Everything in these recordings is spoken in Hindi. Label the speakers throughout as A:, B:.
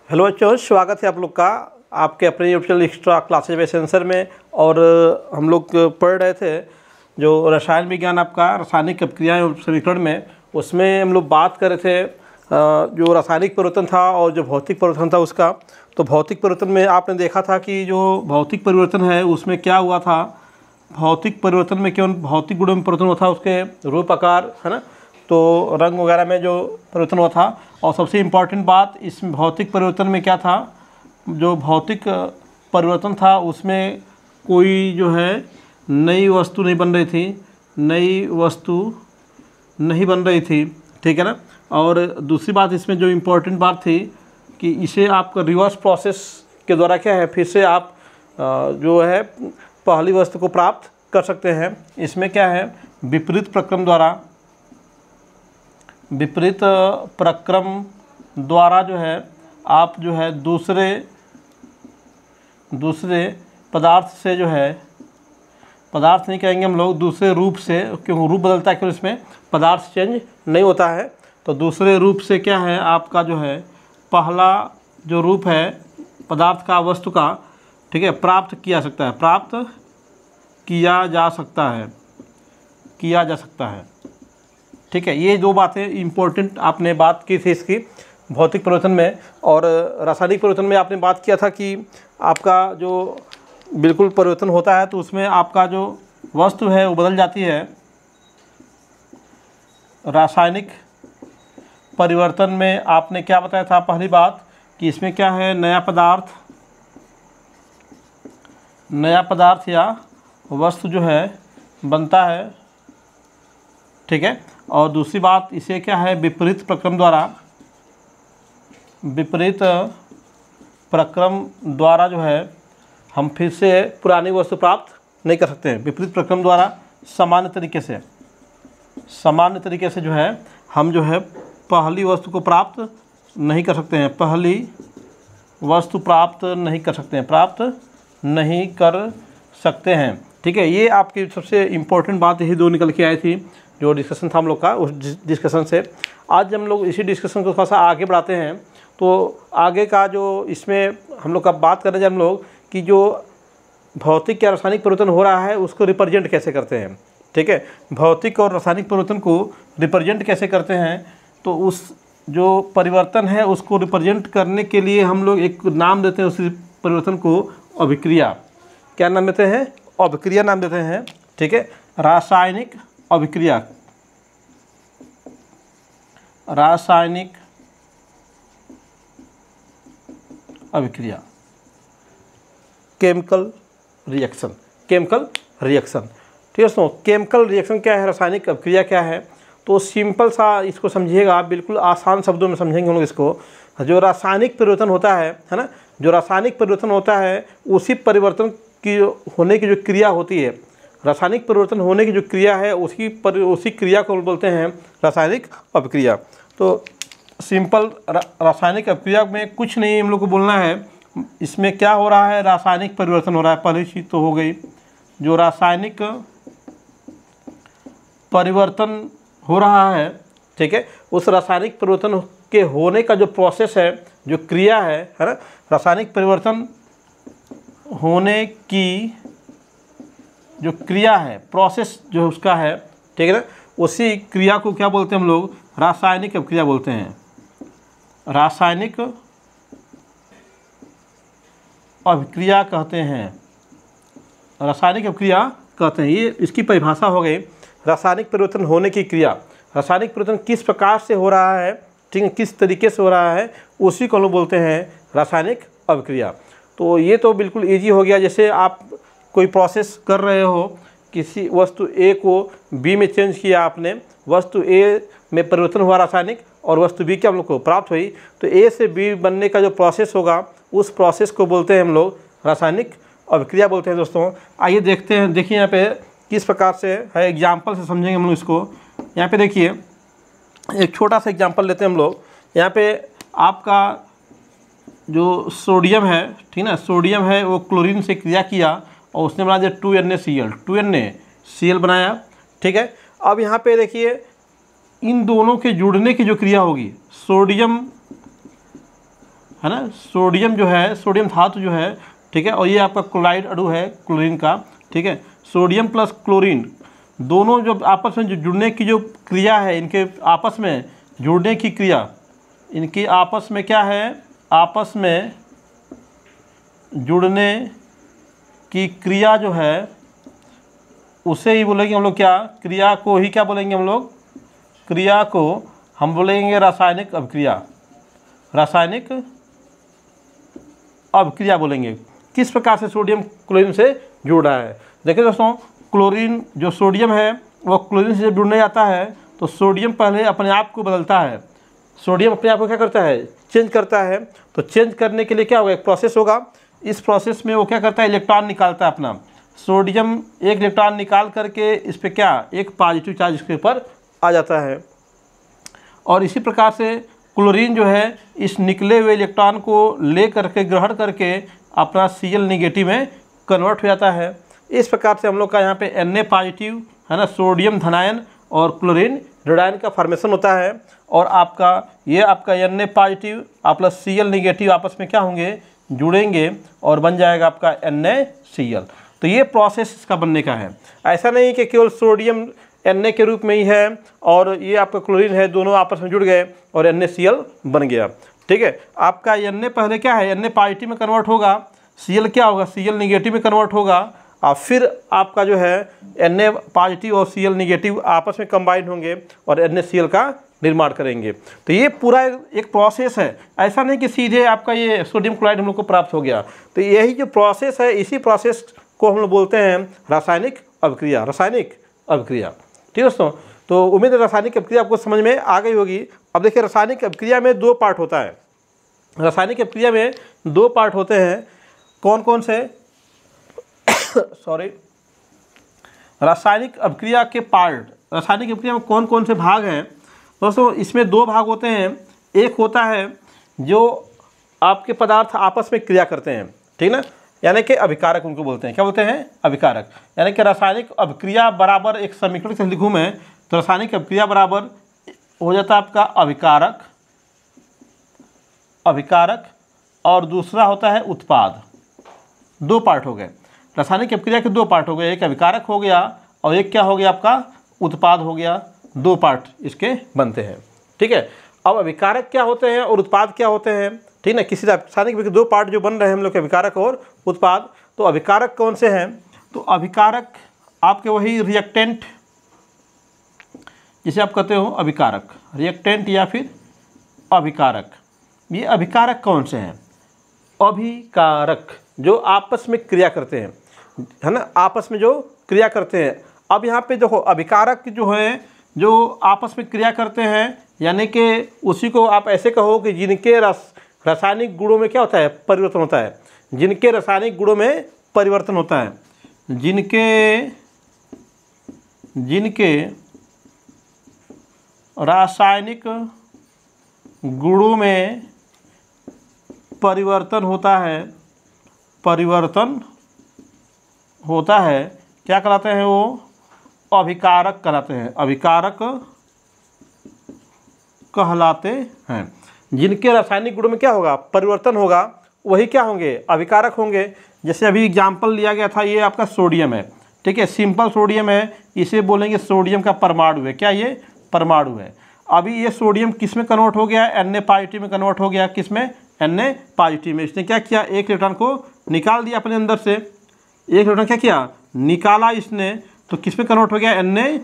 A: हेलो बच्चों, स्वागत है आप लोग का आपके अपने YouTube channel extra classes by sensor में। और हम लोग पढ़ रहे थे जो रसायन विज्ञान आपका रासायनिक अभिक्रियाएं और समीकरण में, उसमें हम लोग बात कर रहे थे जो रासायनिक परिवर्तन था और जो भौतिक परिवर्तन था उसका। तो भौतिक परिवर्तन में आपने देखा था कि जो भौतिक परिवर्तन है उसमें क्या हुआ था। भौतिक परिवर्तन में केवल भौतिक गुणों में परिवर्तन हुआ था, उसके रूप आकार है ना, तो रंग वगैरह में जो परिवर्तन हुआ था। और सबसे इम्पॉर्टेंट बात इस भौतिक परिवर्तन में क्या था, जो भौतिक परिवर्तन था उसमें कोई जो है नई वस्तु नहीं बन रही थी, नई वस्तु नहीं बन रही थी, ठीक है ना। और दूसरी बात इसमें जो इम्पोर्टेंट बात थी कि इसे आपका रिवर्स प्रोसेस के द्वारा क्या है, फिर से आप जो है पहली वस्तु को प्राप्त कर सकते हैं। इसमें क्या है, विपरीत प्रक्रम द्वारा जो है आप जो है दूसरे पदार्थ से जो है, पदार्थ नहीं कहेंगे हम लोग, दूसरे रूप से, क्योंकि रूप बदलता है, क्योंकि इसमें पदार्थ चेंज नहीं होता है। तो दूसरे रूप से क्या है आपका जो है पहला जो रूप है पदार्थ का, वस्तु का, ठीक है, प्राप्त किया जा सकता है, ठीक है। ये दो बातें इम्पोर्टेंट आपने बात की थी इसकी भौतिक परिवर्तन में। और रासायनिक परिवर्तन में आपने बात किया था कि आपका जो बिल्कुल परिवर्तन होता है तो उसमें आपका जो वस्तु है वो बदल जाती है। रासायनिक परिवर्तन में आपने क्या बताया था, पहली बात कि इसमें क्या है, नया पदार्थ या वस्तु जो है बनता है, ठीक है। और दूसरी बात इसे क्या है, विपरीत प्रक्रम द्वारा जो है हम फिर से पुरानी वस्तु प्राप्त नहीं कर सकते हैं। विपरीत प्रक्रम द्वारा सामान्य तरीके से जो है हम जो है पहली वस्तु को प्राप्त नहीं कर सकते हैं, ठीक है। ये आपकी सबसे इम्पोर्टेंट बात यही दो निकल के आई थी जो डिस्कशन था हम लोग का। उस डिस्कशन से आज हम लोग इसी डिस्कशन को थोड़ा सा आगे बढ़ाते हैं। तो आगे का जो इसमें हम लोग का बात कर रहे हैं हम लोग कि जो भौतिक या रासायनिक परिवर्तन हो रहा है उसको रिप्रेजेंट कैसे करते हैं, ठीक है। भौतिक और रासायनिक परिवर्तन को रिप्रेजेंट कैसे करते हैं, तो उस जो परिवर्तन है उसको रिप्रेजेंट करने के लिए हम लोग एक नाम देते हैं उस परिवर्तन को, अभिक्रिया। क्या नाम देते हैं, अभिक्रिया नाम देते हैं, ठीक है। रासायनिक अभिक्रिया, केमिकल रिएक्शन, ठीक है दोस्तों। केमिकल रिएक्शन क्या है, रासायनिक अभिक्रिया क्या है, तो सिंपल सा इसको समझिएगा, बिल्कुल आसान शब्दों में समझेंगे हम लोग इसको। जो रासायनिक परिवर्तन होता है ना, जो रासायनिक परिवर्तन होता है उसी परिवर्तन की होने की जो क्रिया होती है, रासायनिक परिवर्तन होने की जो क्रिया है उसी क्रिया को बोलते हैं रासायनिक अभिक्रिया। तो सिंपल रासायनिक अभिक्रिया में कुछ नहीं हम लोग को बोलना है, इसमें क्या हो रहा है, रासायनिक परिवर्तन हो रहा है। पहली चीज़ तो हो गई जो रासायनिक परिवर्तन हो रहा है, ठीक है। उस रासायनिक परिवर्तन के होने का जो प्रोसेस है, जो क्रिया है ना, रासायनिक परिवर्तन होने की जो क्रिया है, प्रोसेस जो उसका है, ठीक है ना, उसी क्रिया को क्या बोलते हैं हम लोग, रासायनिक अभिक्रिया बोलते हैं। रासायनिक अभिक्रिया कहते हैं, रासायनिक अभिक्रिया कहते हैं। ये इसकी परिभाषा हो गई, रासायनिक परिवर्तन होने की क्रिया। रासायनिक परिवर्तन किस प्रकार से हो रहा है, ठीक है, किस तरीके से हो रहा है, उसी को हम लोग बोलते हैं रासायनिक अभिक्रिया। तो ये तो बिल्कुल ईजी हो गया। जैसे आप कोई प्रोसेस कर रहे हो, किसी वस्तु ए को बी में चेंज किया आपने, वस्तु ए में परिवर्तन हुआ रासायनिक और वस्तु बी की हम लोग को प्राप्त हुई, तो ए से बी बनने का जो प्रोसेस होगा उस प्रोसेस को बोलते हैं हम लोग रासायनिक अभिक्रिया बोलते हैं दोस्तों। आइए देखते हैं, देखिए यहाँ पे किस प्रकार से है, एग्जाम्पल से समझेंगे हम लोग इसको। यहाँ पे देखिए एक छोटा सा एग्जाम्पल लेते हैं हम लोग। यहाँ पे आपका जो सोडियम है, ठीक ना, सोडियम है वो क्लोरीन से क्रिया किया और उसने बना दिया 2NaCl बनाया, ठीक है। अब यहाँ पे देखिए इन दोनों के जुड़ने की जो क्रिया होगी, सोडियम है ना, सोडियम जो है, सोडियम धातु जो है, ठीक है, और ये आपका क्लोराइड अणु है क्लोरीन का, ठीक है। सोडियम प्लस क्लोरीन दोनों जो आपस में जो जुड़ने की जो क्रिया है, इनके आपस में जुड़ने की क्रिया, इनकी आपस में क्या है, आपस में जुड़ने की क्रिया जो है उसे ही बोलेंगे हम लोग क्या, क्रिया को ही क्या बोलेंगे हम लोग, क्रिया को हम बोलेंगे रासायनिक अभिक्रिया, रासायनिक अभिक्रिया बोलेंगे। किस प्रकार से सोडियम क्लोरीन से जुड़ रहा है। देखिए दोस्तों, क्लोरीन जो सोडियम है वो क्लोरीन से जब जुड़ने जाता है तो सोडियम पहले अपने आप को बदलता है, सोडियम अपने आप को क्या करता है, चेंज करता है। तो चेंज करने के लिए क्या होगा, एक प्रोसेस होगा, इस प्रोसेस में वो क्या करता है, इलेक्ट्रॉन निकालता है अपना। सोडियम एक इलेक्ट्रॉन निकाल करके इस पर क्या, एक पॉजिटिव चार्ज इसके ऊपर आ जाता है। और इसी प्रकार से क्लोरीन जो है इस निकले हुए इलेक्ट्रॉन को ले करके ग्रहण करके अपना Cl निगेटिव में कन्वर्ट हो जाता है। इस प्रकार से हम लोग का यहाँ पे Na पॉजिटिव है ना, सोडियम धनायन और क्लोरीन रेडायन का फॉर्मेशन होता है। और आपका ये आपका Na पॉजिटिव आप प्लस Cl निगेटिव आपस में क्या होंगे, जुड़ेंगे और बन जाएगा आपका NaCl। तो ये प्रोसेस इसका बनने का है। ऐसा नहीं कि केवल सोडियम Na के रूप में ही है और ये आपका क्लोरीन है, दोनों आपस में जुड़ गए और NaCl बन गया, ठीक है। आपका Na पहले क्या है, Na पॉजिटिव में कन्वर्ट होगा, Cl क्या होगा, Cl निगेटिव में कन्वर्ट होगा, और फिर आपका जो है Na पॉजिटिव और Cl निगेटिव आपस में कंबाइन होंगे और NaCl का निर्माण करेंगे। तो ये पूरा एक प्रोसेस है, ऐसा नहीं कि सीधे आपका ये सोडियम क्लोराइड हम लोग को प्राप्त हो गया। तो यही जो प्रोसेस है, इसी प्रोसेस को हम लोग बोलते हैं रासायनिक अभिक्रिया, रासायनिक अभिक्रिया, ठीक है दोस्तों। तो उम्मीद है रासायनिक अभिक्रिया आपको समझ में आ गई होगी। अब देखिए, रासायनिक अभिक्रिया में दो पार्ट होता है, रासायनिक अभिक्रिया में दो पार्ट होते हैं। कौन कौन से सॉरी, रासायनिक अभिक्रिया के पार्ट, रासायनिक अभिक्रिया में कौन कौन से भाग हैं दोस्तों, इसमें दो भाग होते हैं। एक होता है जो आपके पदार्थ आपस में क्रिया करते हैं, ठीक ना, यानी कि अभिकारक उनको बोलते हैं। क्या बोलते हैं, अभिकारक। यानी कि रासायनिक अभिक्रिया बराबर, एक समीकरण से लिखूँ मैं तो रासायनिक अभिक्रिया बराबर हो जाता है आपका अभिकारक, अभिकारक और दूसरा होता है उत्पाद। दो पार्ट हो गए, रासायनिक अभिक्रिया के दो पार्ट हो गए, एक अभिकारक हो गया और एक क्या हो गया आपका उत्पाद हो गया। दो पार्ट इसके बनते हैं, ठीक है। अब अभिकारक क्या होते हैं और उत्पाद क्या होते हैं, ठीक ना। किसी रासायनिक अभिक्रिया दो पार्ट जो बन रहे हैं हम लोग के, अभिकारक और उत्पाद। तो अभिकारक कौन से हैं, तो अभिकारक आपके वही रिएक्टेंट, जिसे आप कहते हो अभिकारक, रिएक्टेंट या फिर अभिकारक। ये अभिकारक कौन से हैं, अभिकारक जो आपस में क्रिया करते हैं, है ना, आपस में जो क्रिया करते हैं। अब यहाँ पे देखो, अभिकारक जो है जो आपस में क्रिया करते हैं, यानी कि उसी को आप ऐसे कहो कि जिनके रासायनिक गुणों में क्या होता है, परिवर्तन होता है, जिनके रासायनिक गुणों में परिवर्तन होता है, जिनके रासायनिक गुणों में परिवर्तन होता है, परिवर्तन होता है, क्या कहलाते हैं वो, अभिकारक कहलाते हैं, अभिकारक कहलाते हैं। जिनके रासायनिक गुणों में क्या होगा, परिवर्तन होगा, वही क्या होंगे, अभिकारक होंगे। जैसे अभी एग्जाम्पल लिया गया था, ये आपका सोडियम है, ठीक है, सिंपल सोडियम है, इसे बोलेंगे सोडियम का परमाणु है। क्या ये परमाणु है। अभी ये सोडियम किस में कन्वर्ट हो गया, Na पॉजिटिव में कन्वर्ट हो गया। किस में, Na पॉजिटिव में। इसने क्या किया, एक इलेक्ट्रॉन को निकाल दिया अपने अंदर से, एक इलेक्ट्रॉन क्या किया, निकाला इसने, तो किस में कन्वर्ट हो गया, Na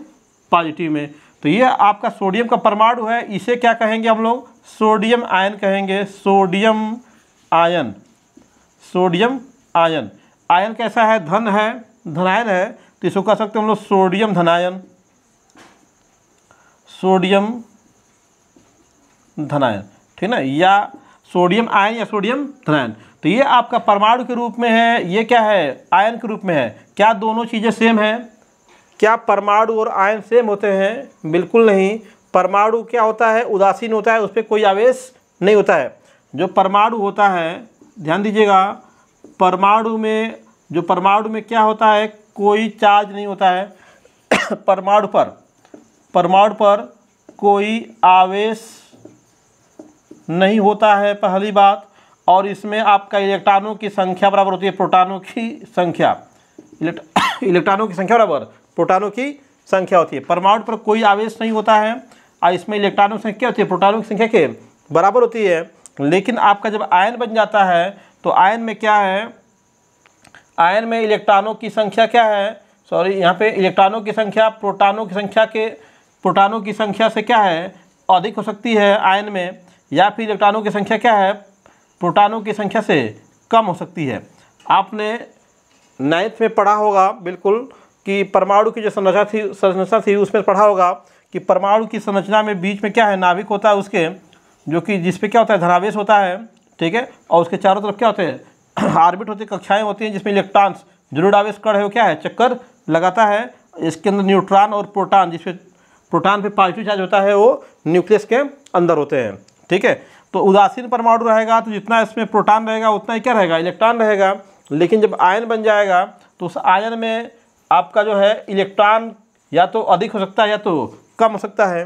A: पॉजिटिव में। तो ये आपका सोडियम का परमाणु है, इसे क्या कहेंगे हम लोग, सोडियम आयन कहेंगे, sodium ion, sodium ion. Ion कैसा है, धन है, धनायन है, तो इसको कह सकते हैं हम लोग सोडियम धनायन, सोडियम धनायन, ठीक ना, या सोडियम आयन या सोडियम धनायन। तो ये आपका परमाणु के रूप में है, ये क्या है, आयन के रूप में है। क्या दोनों चीज़ें सेम हैं, क्या परमाणु और आयन सेम होते हैं, बिल्कुल नहीं। परमाणु क्या होता है, उदासीन होता है, उस पर कोई आवेश नहीं होता है। जो परमाणु होता है, ध्यान दीजिएगा, परमाणु में, जो परमाणु में क्या होता है, कोई चार्ज नहीं होता है परमाणु पर कोई आवेश नहीं होता है, पहली बात। और इसमें आपका इलेक्ट्रॉनों की संख्या बराबर होती है प्रोटॉनों की संख्या। इलेक्ट्रॉनों की संख्या बराबर प्रोटॉनों की संख्या होती है। परमाणु पर कोई आवेश नहीं होता है और इसमें इलेक्ट्रॉनों की संख्या होती है प्रोटॉनों की संख्या के बराबर होती है। लेकिन आपका जब आयन बन जाता है तो आयन में क्या है, आयन में इलेक्ट्रॉनों की संख्या क्या है, सॉरी यहाँ पे इलेक्ट्रॉनों की संख्या प्रोटॉनों की संख्या से क्या है, अधिक हो सकती है आयन में, या फिर इलेक्ट्रॉनों की संख्या क्या है, प्रोटॉनों की संख्या से कम हो सकती है। आपने 9th में पढ़ा होगा बिल्कुल कि परमाणु की जो संरचना थी उसमें पढ़ा होगा कि परमाणु की संरचना में बीच में क्या है, नाभिक होता है उसके, जो कि जिस पे क्या होता है, धनावेश होता है, ठीक है, और उसके चारों तरफ क्या होते हैं, ऑर्बिट होते हैं, कक्षाएं होती हैं, जिसमें इलेक्ट्रॉन्स जरूर आवेश कण है वो क्या है, चक्कर लगाता है। इसके अंदर न्यूट्रॉन और प्रोटॉन, जिसपे प्रोटॉन पे पॉजिटिव चार्ज होता है, वो न्यूक्लियस के अंदर होते हैं, ठीक है। तो उदासीन परमाणु रहेगा तो जितना इसमें प्रोटॉन रहेगा उतना ही क्या रहेगा, इलेक्ट्रॉन रहेगा। लेकिन जब आयन बन जाएगा तो उस आयन में आपका जो है इलेक्ट्रॉन या तो अधिक हो सकता है या तो कम हो सकता है।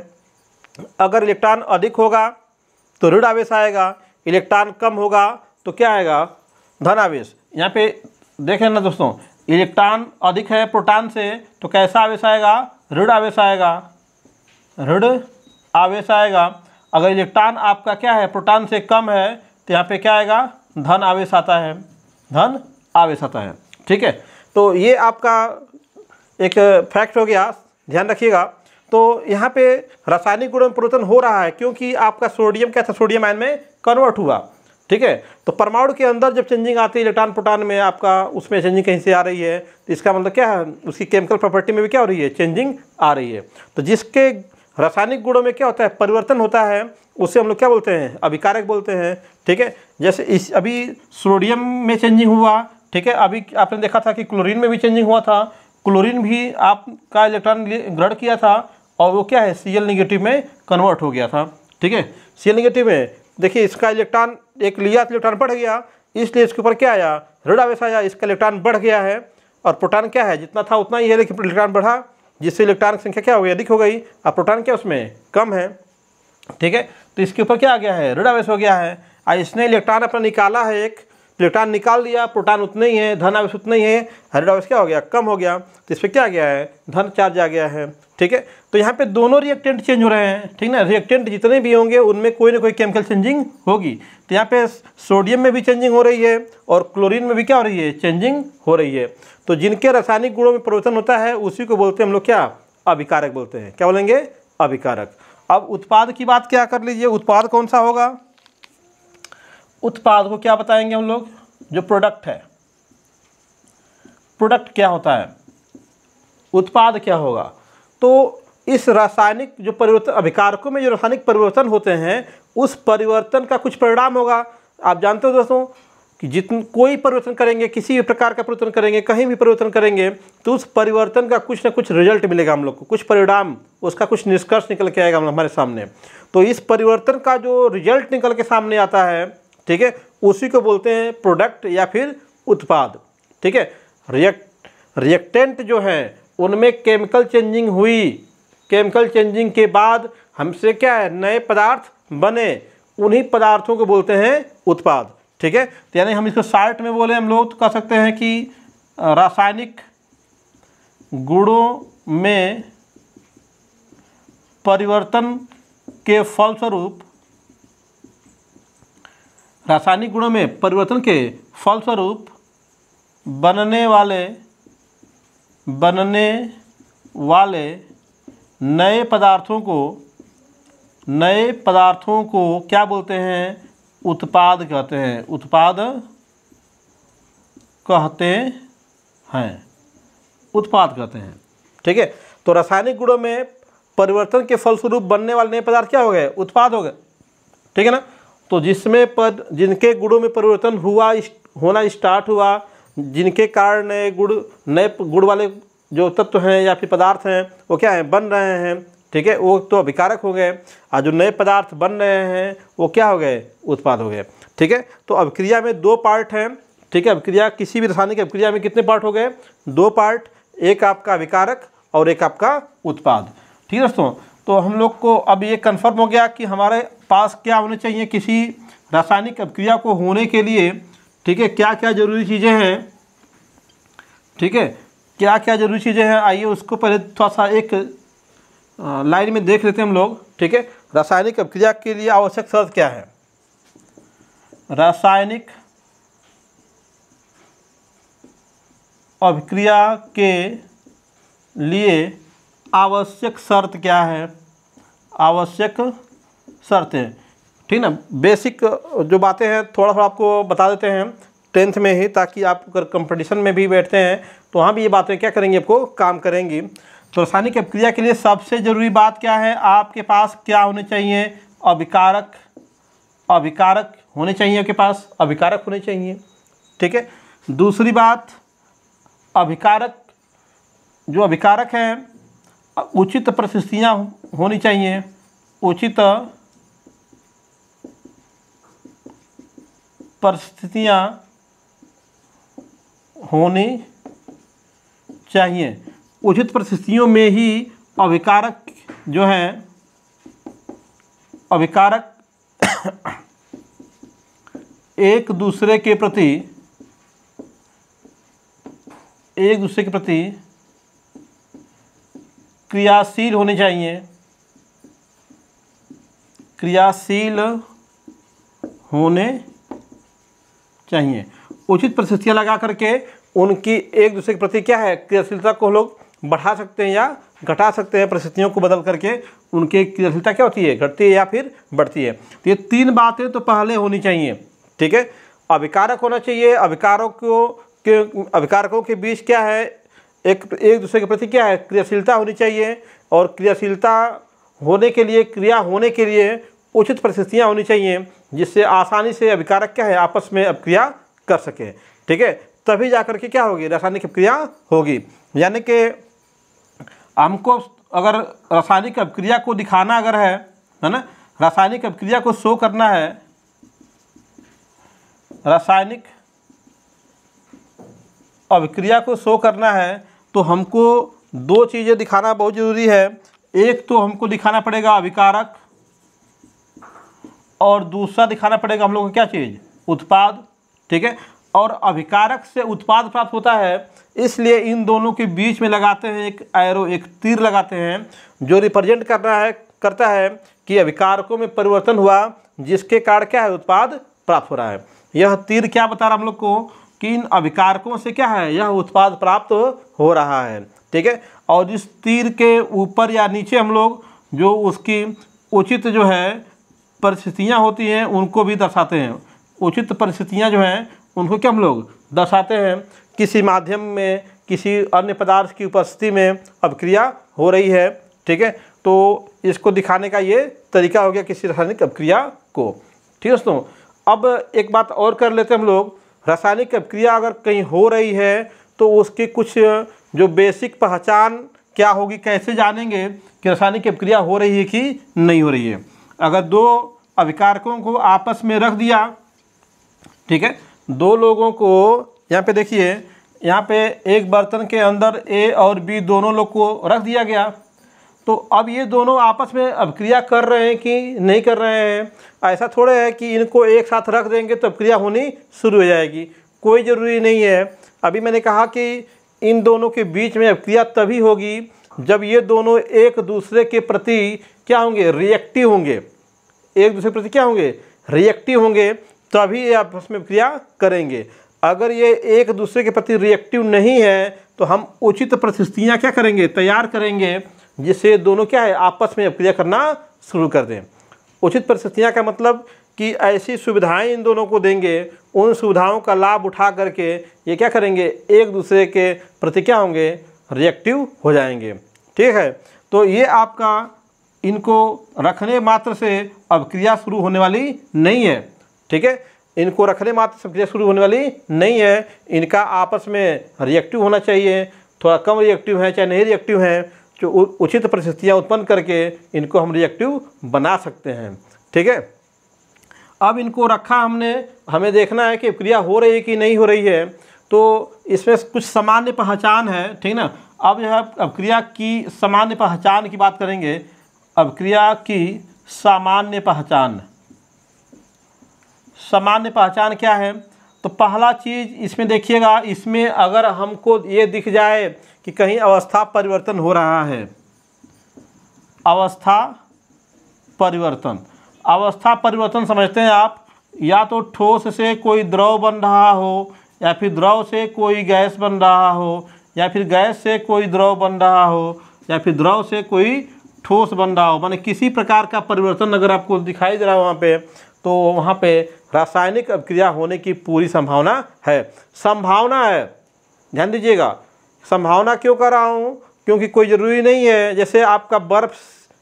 A: अगर इलेक्ट्रॉन अधिक होगा तो ऋण आवेश आएगा, इलेक्ट्रॉन कम होगा तो क्या आएगा, धन आवेश। यहाँ पे देखें ना दोस्तों, इलेक्ट्रॉन अधिक है प्रोटॉन से तो कैसा आवेश आएगा, ऋण आवेश आएगा, ऋण आवेश आएगा। अगर इलेक्ट्रॉन आपका क्या है, प्रोटॉन से कम है तो यहाँ पे क्या आएगा, धन आवेश आता है, धन आवेश आता है, ठीक है। तो ये आपका एक फैक्ट हो गया, ध्यान रखिएगा। तो यहाँ पे रासायनिक गुणों में परिवर्तन हो रहा है क्योंकि आपका सोडियम क्या था, सोडियम आयन में कन्वर्ट हुआ, ठीक है। तो परमाणु के अंदर जब चेंजिंग आती है इलेक्ट्रॉन प्रोटॉन में, आपका उसमें चेंजिंग कहीं से आ रही है, तो इसका मतलब क्या है, उसकी केमिकल प्रॉपर्टी में भी क्या हो रही है, चेंजिंग आ रही है। तो जिसके रासायनिक गुणों में क्या होता है, परिवर्तन होता है, उसे हम लोग क्या बोलते हैं, अभिकारक बोलते हैं, ठीक है। जैसे इस अभी सोडियम में चेंजिंग हुआ, ठीक है, अभी आपने देखा था कि क्लोरीन में भी चेंजिंग हुआ था, क्लोरीन भी आपका इलेक्ट्रॉन ग्रहण किया था और वो क्या है, Cl नेगेटिव में कन्वर्ट हो गया था, ठीक है। Cl नेगेटिव में देखिए इसका इलेक्ट्रॉन एक लिया तो इलेक्ट्रॉन बढ़ गया, इसलिए इसके ऊपर क्या आया, ऋण आवेश आया, इसका इलेक्ट्रॉन बढ़ गया है और प्रोटॉन क्या है, जितना था उतना ही है, लेकिन इलेक्ट्रॉन बढ़ा जिससे इलेक्ट्रॉन की संख्या क्या हो गई, अधिक हो गई, और प्रोटॉन क्या उसमें कम है, ठीक है। तो इसके ऊपर क्या आ गया है, ऋण आवेश हो गया है। और इसने इलेक्ट्रॉन अपना निकाला है, एक इलेक्ट्रॉन निकाल दिया, प्रोटॉन उतना ही है, धन आवेश उतना ही है, ऋण आवेश क्या हो गया, कम हो गया, तो इस पर क्या आ गया है, धन चार्ज आ गया है, ठीक है। तो यहाँ पे दोनों रिएक्टेंट चेंज हो रहे हैं, ठीक ना। रिएक्टेंट जितने भी होंगे उनमें कोई ना कोई केमिकल चेंजिंग होगी। तो यहाँ पे सोडियम में भी चेंजिंग हो रही है और क्लोरीन में भी क्या हो रही है, चेंजिंग हो रही है। तो जिनके रासायनिक गुणों में परिवर्तन होता है उसी को बोलते हैं हम लोग क्या, अभिकारक बोलते हैं। क्या बोलेंगे, अभिकारक। अब उत्पाद की बात क्या कर लीजिए, उत्पाद कौन सा होगा, उत्पाद को क्या बताएंगे हम लोग, जो प्रोडक्ट है, प्रोडक्ट क्या होता है, उत्पाद क्या होगा। तो इस रासायनिक जो परिवर्तन, अभिकारकों में जो रासायनिक परिवर्तन होते हैं उस परिवर्तन का कुछ परिणाम होगा। आप जानते हो दोस्तों कि जितने कोई परिवर्तन करेंगे, किसी भी प्रकार का परिवर्तन करेंगे, कहीं भी परिवर्तन करेंगे तो उस परिवर्तन का कुछ ना कुछ रिजल्ट मिलेगा हम लोग को, कुछ परिणाम, उसका कुछ निष्कर्ष निकल के आएगा हमारे सामने। तो इस परिवर्तन का जो रिजल्ट निकल के सामने आता है, ठीक है, उसी को बोलते हैं प्रोडक्ट या फिर उत्पाद, ठीक है। रिएक्टेंट जो है उनमें केमिकल चेंजिंग हुई, केमिकल चेंजिंग के बाद हमसे क्या है, नए पदार्थ बने, उन्हीं पदार्थों को बोलते हैं उत्पाद, ठीक है। तो यानी हम इसको शॉर्ट में बोले हम लोग तो कह सकते हैं कि रासायनिक गुणों में परिवर्तन के फलस्वरूप, रासायनिक गुणों में परिवर्तन के फलस्वरूप बनने वाले नए पदार्थों को क्या बोलते हैं, उत्पाद कहते हैं, उत्पाद कहते हैं, उत्पाद कहते हैं, ठीक है। तो रासायनिक गुणों में परिवर्तन के फलस्वरूप बनने वाले नए पदार्थ क्या हो गए, उत्पाद हो गए, ठीक है ना। तो जिनके गुणों में परिवर्तन होना स्टार्ट हुआ, जिनके कारण नए गुण वाले जो तत्व हैं या फिर पदार्थ हैं वो क्या हैं, बन रहे हैं, ठीक है, वो तो अभिकारक हो गए। और जो नए पदार्थ बन रहे हैं वो क्या हो गए, उत्पाद हो गए, ठीक है। तो अभिक्रिया में 2 पार्ट हैं, ठीक है। अभिक्रिया, किसी भी रासायनिक अभिक्रिया में कितने पार्ट हो गए, 2 पार्ट, एक आपका अभिकारक और एक आपका उत्पाद, ठीक है दोस्तों। तो हम लोग को अब ये कन्फर्म हो गया कि हमारे पास क्या होने चाहिए, किसी रासायनिक अभिक्रिया को होने के लिए, ठीक है, क्या क्या जरूरी चीज़ें हैं, ठीक है, क्या क्या जरूरी चीज़ें हैं, आइए उसको पहले थोड़ा सा एक लाइन में देख लेते हैं हम लोग। ठीक है, रासायनिक अभिक्रिया के लिए आवश्यक शर्त क्या है? रासायनिक अभिक्रिया के लिए आवश्यक शर्त क्या है? आवश्यक शर्तें, ठीक ना। बेसिक जो बातें हैं थोड़ा थोड़ा आपको बता देते हैं 10th में ही, ताकि आप अगर कंपटीशन में भी बैठते हैं तो वहाँ भी ये बातें क्या करेंगी, आपको काम करेंगी। तो रासायनिक अभिक्रिया के लिए सबसे ज़रूरी बात क्या है? आपके पास क्या होने चाहिए? अभिकारक, अभिकारक होने चाहिए, आपके पास अभिकारक होने चाहिए। ठीक है, दूसरी बात, अभिकारक, जो अभिकारक हैं उचित परिस्थितियाँ होनी चाहिए, उचित परिस्थितियाँ होनी चाहिए। उचित परिस्थितियों में ही अभिकारक जो हैं, अभिकारक एक दूसरे के प्रति क्रियाशील होने चाहिए, क्रियाशील होने चाहिए। उचित परिस्थितियाँ लगा करके उनकी एक दूसरे के प्रति क्या है, क्रियाशीलता को लोग बढ़ा सकते हैं या घटा सकते हैं। परिस्थितियों को बदल करके उनकी क्रियाशीलता क्या होती है, घटती है या फिर बढ़ती है। तो ये तीन बातें तो पहले होनी चाहिए। ठीक है, अभिकारक होना चाहिए, अभिकारकों के बीच क्या है, एक दूसरे के प्रति क्या है, क्रियाशीलता होनी चाहिए। और क्रियाशीलता होने के लिए, क्रिया होने के लिए उचित परिस्थितियाँ होनी चाहिए, जिससे आसानी से अभिकारक क्या है, आपस में अभिक्रिया कर सके। ठीक है, तभी जाकर के क्या होगी, रासायनिक अभिक्रिया होगी। यानी कि हमको अगर रासायनिक अभिक्रिया को दिखाना अगर है ना, रासायनिक अभिक्रिया को शो करना है, रासायनिक अभिक्रिया को शो करना है, तो हमको दो चीज़ें दिखाना बहुत ज़रूरी है। एक तो हमको दिखाना पड़ेगा अभिकारक, और दूसरा दिखाना पड़ेगा हम लोग को क्या चीज़, उत्पाद। ठीक है, और अभिकारक से उत्पाद प्राप्त होता है, इसलिए इन दोनों के बीच में लगाते हैं एक एरो, एक तीर लगाते हैं, जो रिप्रेजेंट करता है कि अभिकारकों में परिवर्तन हुआ, जिसके कारण क्या है, उत्पाद प्राप्त हो रहा है। यह तीर क्या बता रहा हम लोग को कि इन अभिकारकों से क्या है, यह उत्पाद प्राप्त हो रहा है। ठीक है, और इस तीर के ऊपर या नीचे हम लोग जो उसकी उचित जो है परिस्थितियाँ होती हैं उनको भी दर्शाते हैं। उचित परिस्थितियाँ जो हैं उनको क्या हम लोग दर्शाते हैं, किसी माध्यम में, किसी अन्य पदार्थ की उपस्थिति में अभिक्रिया हो रही है। ठीक है, तो इसको दिखाने का ये तरीका हो गया किसी रासायनिक अभिक्रिया को। ठीक है दोस्तों, अब एक बात और कर लेते हैं हम लोग। रासायनिक अभिक्रिया अगर कहीं हो रही है तो उसकी कुछ जो बेसिक पहचान क्या होगी, कैसे जानेंगे कि रासायनिक अभिक्रिया हो रही है कि नहीं हो रही है। अगर दो अभिकारकों को आपस में रख दिया, ठीक है, दो लोगों को यहाँ पे देखिए, यहाँ पे एक बर्तन के अंदर ए और बी दोनों लोग को रख दिया गया, तो अब ये दोनों आपस में अभिक्रिया कर रहे हैं कि नहीं कर रहे हैं। ऐसा थोड़े है कि इनको एक साथ रख देंगे तो अभिक्रिया होनी शुरू हो जाएगी, कोई ज़रूरी नहीं है। अभी मैंने कहा कि इन दोनों के बीच में अभिक्रिया तभी होगी जब ये दोनों एक दूसरे के प्रति क्या होंगे, रिएक्टिव होंगे। एक दूसरे के प्रति क्या होंगे, रिएक्टिव होंगे, तभी ये आपस में अभिक्रिया करेंगे। अगर ये एक दूसरे के प्रति रिएक्टिव नहीं है तो हम उचित परिस्थितियाँ क्या करेंगे, तैयार करेंगे, जिससे दोनों क्या है, आपस में अभिक्रिया करना शुरू कर दें। उचित परिस्थितियाँ का मतलब कि ऐसी सुविधाएं इन दोनों को देंगे, उन सुविधाओं का लाभ उठा करके ये क्या करेंगे, एक दूसरे के प्रति क्या होंगे, रिएक्टिव हो जाएंगे। ठीक है, तो ये आपका इनको रखने मात्र से अभिक्रिया शुरू होने वाली नहीं है। ठीक है, इनको रखने मात्र से अभिक्रिया शुरू होने वाली नहीं है। इनका आपस में रिएक्टिव होना चाहिए, थोड़ा कम रिएक्टिव है चाहे नहीं रिएक्टिव हैं, जो उचित परिस्थितियाँ उत्पन्न करके इनको हम रिएक्टिव बना सकते हैं। ठीक है, अब इनको रखा हमने, हमें देखना है कि अभिक्रिया हो रही है कि नहीं हो रही है, तो इसमें कुछ सामान्य पहचान है। ठीक ना, अब यह अभिक्रिया की सामान्य पहचान की बात करेंगे। अभिक्रिया की सामान्य पहचान, सामान्य पहचान क्या है? तो पहला चीज़ इसमें देखिएगा, इसमें अगर हमको ये दिख जाए कि कहीं अवस्था परिवर्तन हो रहा है, अवस्था परिवर्तन समझते हैं आप, या तो ठोस से कोई द्रव बन रहा हो, या फिर द्रव से कोई गैस बन रहा हो, या फिर गैस से कोई द्रव बन रहा हो, या फिर द्रव से कोई ठोस बन रहा हो, माने किसी प्रकार का परिवर्तन अगर आपको दिखाई दे रहा हो वहाँ पे, तो वहाँ पे रासायनिक अभिक्रिया होने की पूरी संभावना है। संभावना है, ध्यान दीजिएगा। संभावना क्यों कर रहा हूँ? क्योंकि कोई ज़रूरी नहीं है, जैसे आपका बर्फ़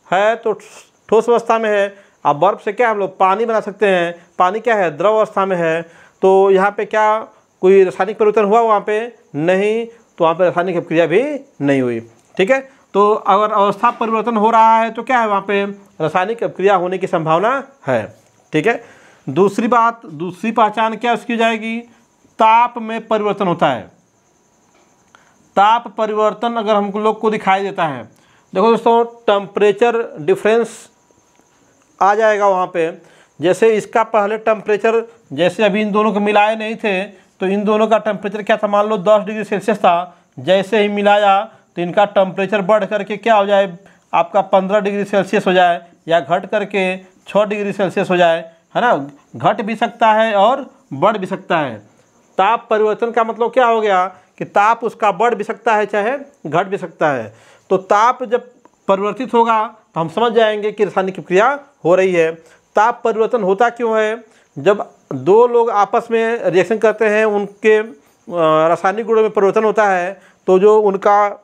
A: है तो ठोस अवस्था में है, आप बर्फ़ से क्या हम लोग पानी बना सकते हैं, पानी क्या है, द्रव अवस्था में है। तो यहाँ पे क्या कोई रासायनिक परिवर्तन हुआ वहाँ पे? नहीं, तो वहाँ पे रासायनिक अभिक्रिया भी नहीं हुई। ठीक है, तो अगर अवस्था परिवर्तन हो रहा है तो क्या है, वहाँ पे रासायनिक अभिक्रिया होने की संभावना है। ठीक है, दूसरी बात, दूसरी पहचान क्या उसकी जाएगी? ताप में परिवर्तन होता है। ताप परिवर्तन अगर हम लोग को दिखाई देता है, देखो दोस्तों, टेम्परेचर डिफरेंस आ जाएगा वहाँ पे। जैसे इसका पहले टेम्परेचर, जैसे अभी इन दोनों को मिलाए नहीं थे, तो इन दोनों का टेम्परेचर क्या था, मान लो 10 डिग्री सेल्सियस था। जैसे ही मिलाया तो इनका टेम्परेचर बढ़ करके क्या हो जाए, आपका 15 डिग्री सेल्सियस हो जाए, या घट करके 6 डिग्री सेल्सियस हो जाए, है ना। घट भी सकता है और बढ़ भी सकता है। ताप परिवर्तन का मतलब क्या हो गया कि ताप उसका बढ़ भी सकता है चाहे घट भी सकता है। तो ताप जब परिवर्तित होगा तो हम समझ जाएंगे कि रासायनिक क्रिया हो रही है। ताप परिवर्तन होता क्यों है? जब दो लोग आपस में रिएक्शन करते हैं, उनके रासायनिक गुणों में परिवर्तन होता है, तो जो उनका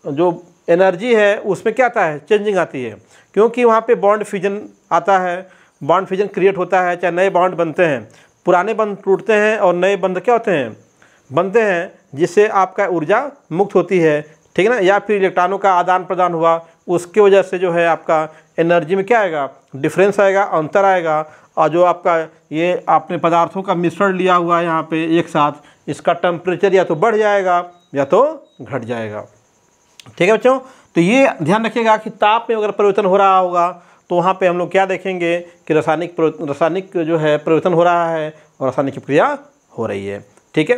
A: जो एनर्जी है उसमें क्या आता है, चेंजिंग आती है। क्योंकि वहाँ पे बॉन्ड फ्यूजन आता है, बॉन्ड फ्यूजन क्रिएट होता है, चाहे नए बॉन्ड बनते हैं, पुराने बंध टूटते हैं और नए बंध क्या होते हैं, बनते हैं, जिससे आपका ऊर्जा मुक्त होती है। ठीक है ना, या फिर इलेक्ट्रॉनों का आदान प्रदान हुआ, उसके वजह से जो है आपका एनर्जी में क्या आएगा, डिफरेंस आएगा, अंतर आएगा। और जो आपका ये आपने पदार्थों का मिश्रण लिया हुआ है यहाँ पे एक साथ, इसका टेम्परेचर या तो बढ़ जाएगा या तो घट जाएगा। ठीक है बच्चों, तो ये ध्यान रखिएगा कि ताप में अगर परिवर्तन हो रहा होगा तो वहाँ पे हम लोग क्या देखेंगे कि रासायनिक जो है परिवर्तन हो रहा है और रासायनिक क्रिया हो रही है। ठीक है,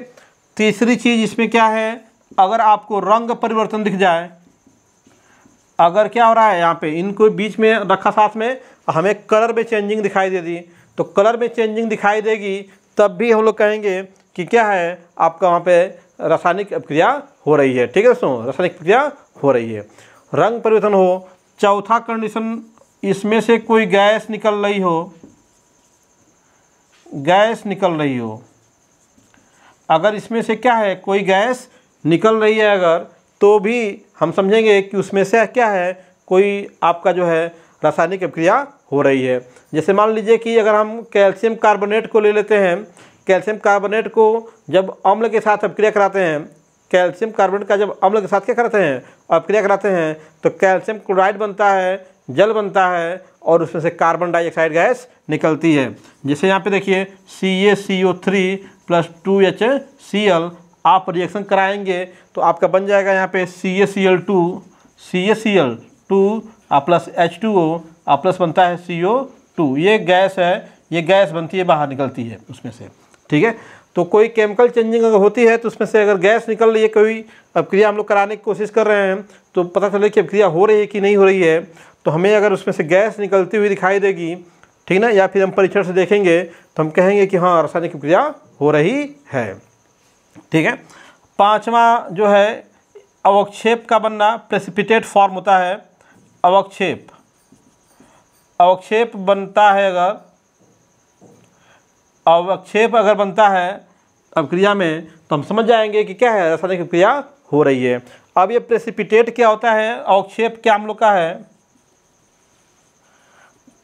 A: तीसरी चीज़ इसमें क्या है, अगर आपको रंग परिवर्तन दिख जाए, अगर क्या हो रहा है यहाँ पे, इनको बीच में रखा साथ में, हमें कलर में चेंजिंग दिखाई दे दी, तो कलर में चेंजिंग दिखाई देगी तब भी हम लोग कहेंगे कि क्या है, आपका वहाँ पे रासायनिक अभिक्रिया हो रही है। ठीक है दोस्तों, रासायनिक अभिक्रिया हो रही है। रंग परिवर्तन हो। चौथा कंडीशन, इसमें से कोई गैस निकल रही हो, गैस निकल रही हो। अगर इसमें से क्या है, कोई गैस निकल रही है अगर, तो भी हम समझेंगे कि उसमें से क्या है, कोई आपका जो है रासायनिक अभिक्रिया हो रही है। जैसे मान लीजिए कि अगर हम कैल्शियम कार्बोनेट को ले लेते हैं, कैल्शियम कार्बोनेट को जब अम्ल के साथ अभिक्रिया कराते हैं, कैल्शियम कार्बोनेट का जब अम्ल के साथ क्या कराते हैं, अभिक्रिया कराते हैं, तो कैल्शियम क्लोराइड बनता है, जल बनता है, और उसमें से कार्बन डाइऑक्साइड गैस निकलती है। जैसे यहाँ पे देखिए CaCO3 + 2HCl, आप रिएक्शन कराएंगे तो आपका बन जाएगा यहाँ पे CaCl2 प्लस H2O प्लस बनता है CO2। ये गैस है, ये गैस बनती है, बाहर निकलती है उसमें से। ठीक है, तो कोई केमिकल चेंजिंग अगर होती है तो उसमें से अगर गैस निकल रही है, कोई अभिक्रिया हम लोग कराने की कोशिश कर रहे हैं, तो पता चले कि अभिक्रिया हो रही है कि नहीं हो रही है, तो हमें अगर उसमें से गैस निकलती हुई दिखाई देगी, ठीक ना, या फिर हम परीक्षण से देखेंगे तो हम कहेंगे कि हाँ रासायनिक अभिक्रिया हो रही है। ठीक है, पांचवा जो है अवक्षेप का बनना, प्रेसिपिटेट फॉर्म होता है। अवक्षेप बनता है, अगर अवक्षेप अगर बनता है अभिक्रिया में, तो हम समझ जाएंगे कि क्या है, रासायनिक अभिक्रिया हो रही है। अब ये प्रेसिपिटेट क्या होता है, अवक्षेप क्या हम लोग का है,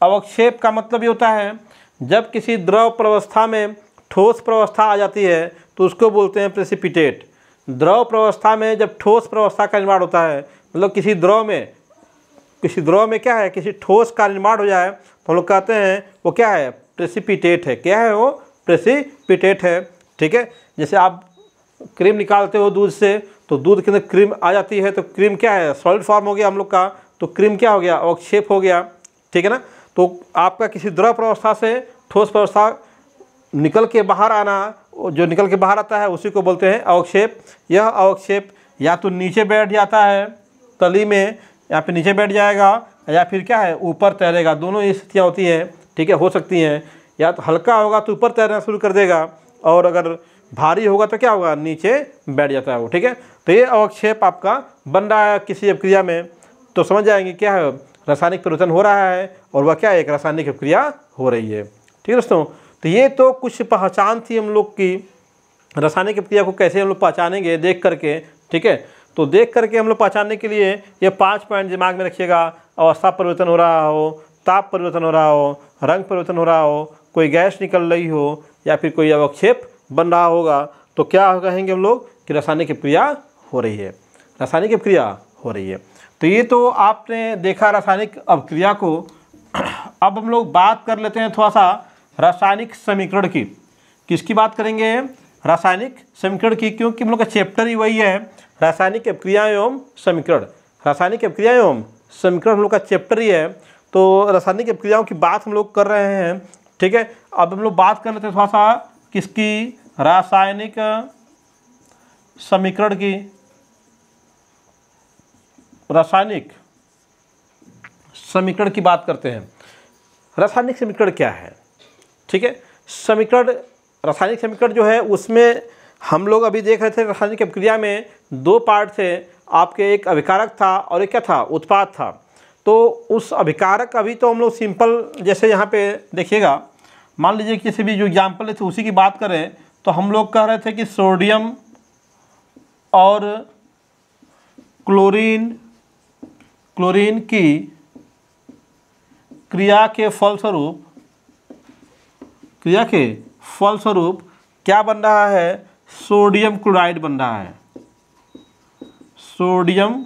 A: अवक्षेप का मतलब ये होता है जब किसी द्रव प्रवस्था में ठोस प्रवस्था आ जाती है तो उसको बोलते हैं प्रेसिपिटेट। द्रव प्रवस्था में जब ठोस प्रवस्था का निर्माण होता है, मतलब किसी द्रव में क्या है, किसी ठोस का निर्माण हो जाए, तो हम लोग कहते हैं वो क्या है, प्रेसिपिटेट है। क्या है वो, प्रेसिपिटेट है। ठीक है, जैसे आप क्रीम निकालते हो दूध से, तो दूध के अंदर क्रीम आ जाती है, तो क्रीम क्या है, सॉलिड फॉर्म हो गया हम लोग का, तो क्रीम क्या हो गया, अवक्षेप हो गया। ठीक है ना, तो आपका किसी द्रव प्रवस्था से ठोस प्रवस्था निकल के बाहर आना, जो निकल के बाहर आता है उसी को बोलते हैं अवक्षेप। यह अवक्षेप या तो नीचे बैठ जाता है तली में, या फिर नीचे बैठ जाएगा, या फिर क्या है ऊपर तैरेगा। दोनों स्थितियाँ होती हैं, ठीक है, हो सकती हैं। या तो हल्का होगा तो ऊपर तैरना शुरू कर देगा, और अगर भारी होगा तो क्या होगा, नीचे बैठ जाता है वो, ठीक है। तो ये अवक्षेप आपका बन रहा है किसी अपक्रिया में, तो समझ जाएंगे क्या है, रासायनिक परिवर्तन हो रहा है, और वह क्या है, एक रासायनिक अपक्रिया हो रही है, ठीक है दोस्तों। तो ये तो कुछ पहचान थी हम लोग की, रासायनिक अपक्रिया को कैसे हम लोग पहचानेंगे देख करके, ठीक है। तो देख करके हम लोग पहचानने के लिए ये 5 पॉइंट दिमाग में रखिएगा। अवस्था परिवर्तन हो रहा हो, ताप परिवर्तन हो रहा हो, रंग परिवर्तन हो रहा हो, कोई गैस निकल रही हो, या फिर कोई अवक्षेप बन रहा होगा, तो क्या कहेंगे हम लोग कि रासायनिक अपक्रिया हो रही है, रासायनिक अपक्रिया हो रही है। तो ये तो आपने देखा रासायनिक अपक्रिया को। अब हम लोग बात कर लेते हैं थोड़ा सा रासायनिक समीकरण की। किसकी बात करेंगे, रासायनिक समीकरण की, क्योंकि हम लोग का चैप्टर ही वही है, रासायनिक अपक्रिया एवं समीकरण। रासायनिक अपक्रिया एवं समीकरण हम लोग का चैप्टर ही है। तो रासायनिक अपक्रियाओं की बात हम लोग कर रहे हैं, ठीक है। अब हम लोग बात कर लेते हैं थोड़ा सा किसकी, रासायनिक समीकरण की। रासायनिक समीकरण की बात करते हैं। रासायनिक समीकरण क्या है, ठीक है। समीकरण, रासायनिक समीकरण जो है उसमें हम लोग अभी देख रहे थे, रासायनिक अपक्रिया में 2 पार्ट थे आपके, एक अभिकारक था और एक क्या था, उत्पाद था। तो उस अभिकारक, अभी तो हम लोग सिंपल, जैसे यहाँ पे देखिएगा, मान लीजिए कि किसी भी जो एग्जाम्पल थे उसी की बात करें, तो हम लोग कह रहे थे कि सोडियम और क्लोरीन की क्रिया के फलस्वरूप क्या बन रहा है, सोडियम क्लोराइड बन रहा है। सोडियम